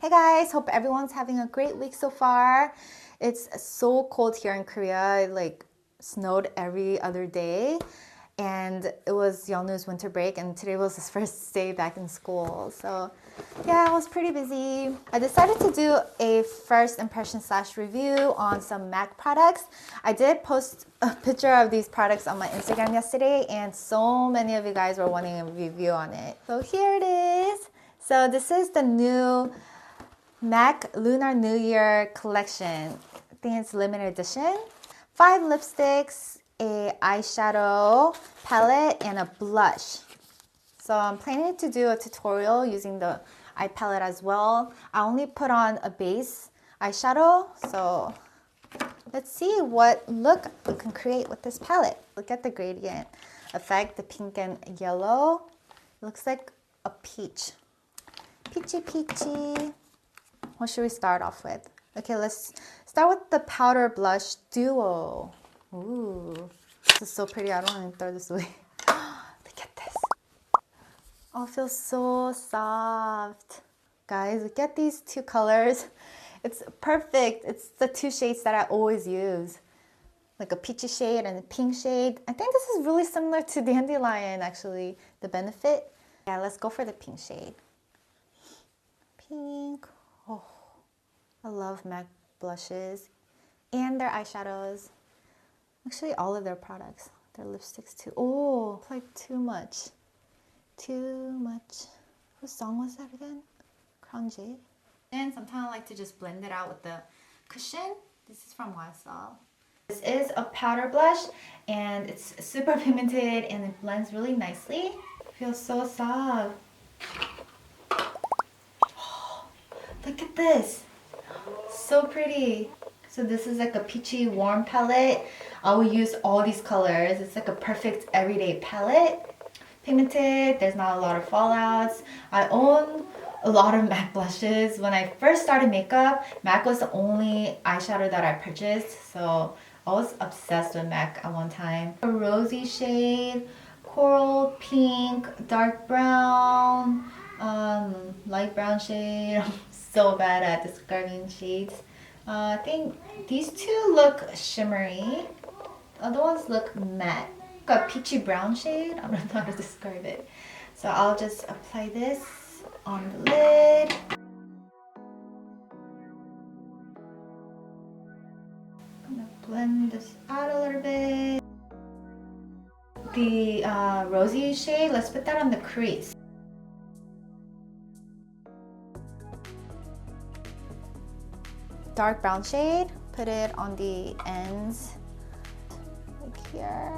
Hey guys, hope everyone's having a great week so far. It's so cold here in Korea. It like snowed every other day. And it was Yeonwoo's winter break, and today was his first day back in school. So yeah, I was pretty busy. I decided to do a first impression / review on some MAC products. I did post a picture of these products on my Instagram yesterday, and so many of you guys were wanting a review on it. So here it is. So this is the new MAC Lunar New Year collection. I think it's limited edition. 5 lipsticks, a eyeshadow palette, and a blush. So I'm planning to do a tutorial using the eye palette as well. I only put on a base eyeshadow, so let's see what look we can create with this palette. Look at the gradient effect, the pink and yellow. It looks like a peach. Peachy peachy. What should we start off with? Okay, let's start with the powder blush duo. Ooh, this is so pretty. I don't want to throw this away. Look at this. Oh, it feels so soft. Guys, look at these 2 colors. It's perfect. It's the 2 shades that I always use. Like a peachy shade and a pink shade. I think this is really similar to Dandelion, actually, the Benefit. Yeah, let's go for the pink shade. Pink. Oh, I love MAC blushes and their eyeshadows. Actually, all of their products. Their lipsticks too. Oh, it's like too much. Too much. What song was that again? Crown Jade. And sometimes I like to just blend it out with the cushion. This is from YSL. This is a powder blush, and it's super pigmented and it blends really nicely. It feels so soft. Look at this. So pretty. So this is like a peachy warm palette. I will use all these colors. It's like a perfect everyday palette. Pigmented, there's not a lot of fallouts. I own a lot of MAC blushes. When I first started makeup, MAC was the only eyeshadow that I purchased. So I was obsessed with MAC at one time. A rosy shade, coral pink, dark brown, light brown shade. I'm so bad at describing shades. I think these 2 look shimmery. The other ones look matte. Got a peachy brown shade. I don't know how to describe it. So I'll just apply this on the lid. I'm gonna blend this out a little bit. The rosy shade, let's put that on the crease. Dark brown shade, put it on the ends, like here.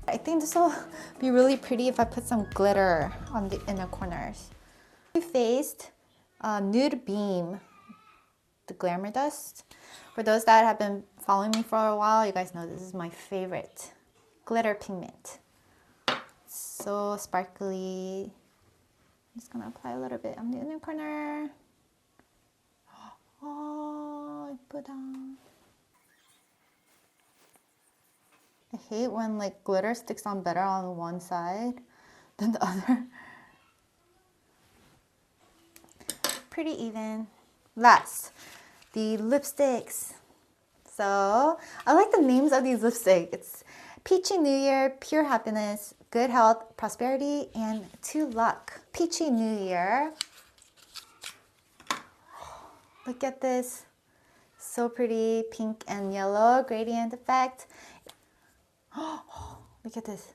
I think this will be really pretty if I put some glitter on the inner corners. Too Faced Nude Beam, the Glamour Dust. For those that have been following me for a while, you guys know this is my favorite glitter pigment. So sparkly. I'm just gonna apply a little bit on the inner corner. Oh, 예쁘다. I hate when like glitter sticks on better on one side than the other. Pretty even. Last, the lipsticks. So I like the names of these lipsticks. It's Peachy New Year, Pure Happiness, Good Health, Prosperity, and To Luck. Peachy New Year. Look at this. So pretty, pink and yellow gradient effect. Look at this.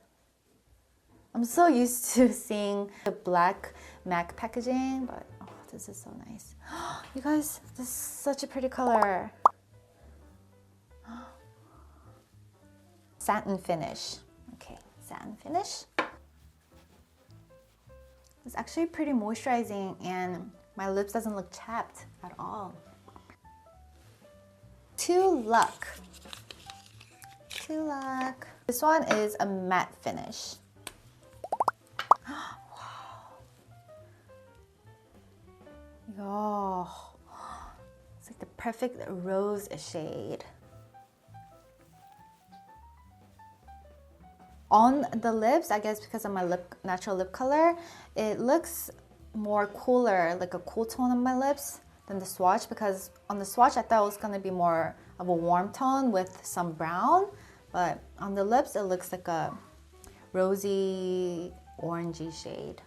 I'm so used to seeing the black MAC packaging, but oh, this is so nice. You guys, this is such a pretty color. Satin finish. Okay, satin finish. It's actually pretty moisturizing and my lips doesn't look chapped at all. To Luck. To Luck. This one is a matte finish. Wow. Oh, it's like the perfect rose shade. on the lips, I guess because of my natural lip color, it looks more cooler, like a cool tone on my lips than the swatch, because on the swatch I thought it was going to be more of a warm tone with some brown, but on the lips it looks like a rosy orangey shade.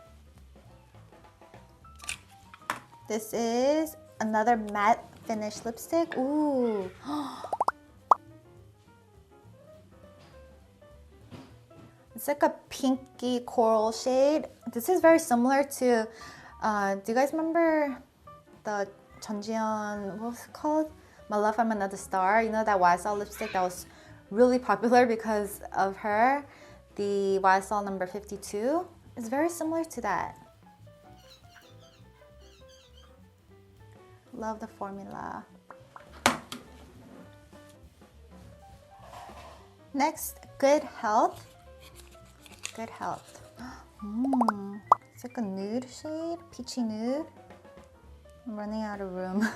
This is another matte finish lipstick. Ooh. It's like a pinky coral shade. This is very similar to, do you guys remember the Jeonjiyeon, what was it called? My Love from Another Star. You know that YSL lipstick that was really popular because of her? The YSL number 52. It's very similar to that. Love the formula. Next, Good Health. Good Health. It's like a nude shade, peachy nude. I'm running out of room.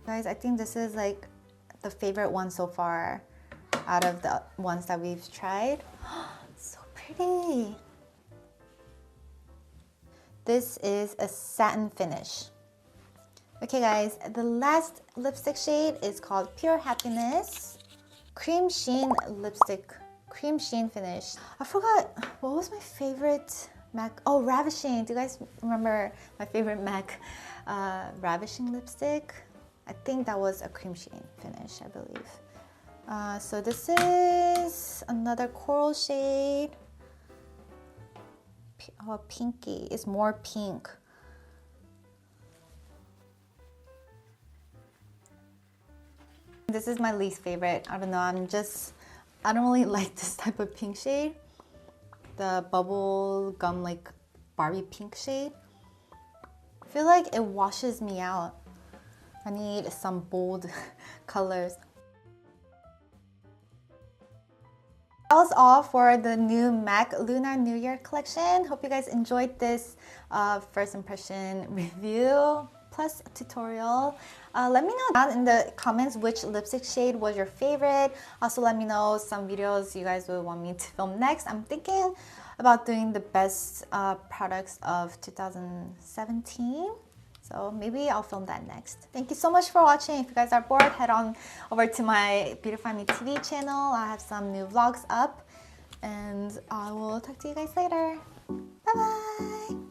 Guys, I think this is like the favorite one so far out of the ones that we've tried. So pretty. This is a satin finish. Okay guys, the last lipstick shade is called Pure Happiness. Cremesheen lipstick, Cremesheen finish. I forgot, what was my favorite MAC? Oh, Ravishing. Do you guys remember my favorite MAC Ravishing lipstick? I think that was a Cremesheen finish, I believe. So this is another coral shade. Oh, pinky. It's more pink. This is my least favorite. I don't know, I don't really like this type of pink shade. The bubble gum like Barbie pink shade. I feel like it washes me out. I need some bold colors. That was all for the new MAC Lunar New Year collection. Hope you guys enjoyed this first impression review plus tutorial. Let me know down in the comments which lipstick shade was your favorite. Also let me know some videos you guys would want me to film next. I'm thinking about doing the best products of 2017. So maybe I'll film that next. Thank you so much for watching. If you guys are bored, head on over to my Beautifymeeh TV channel. I have some new vlogs up. And I will talk to you guys later. Bye bye!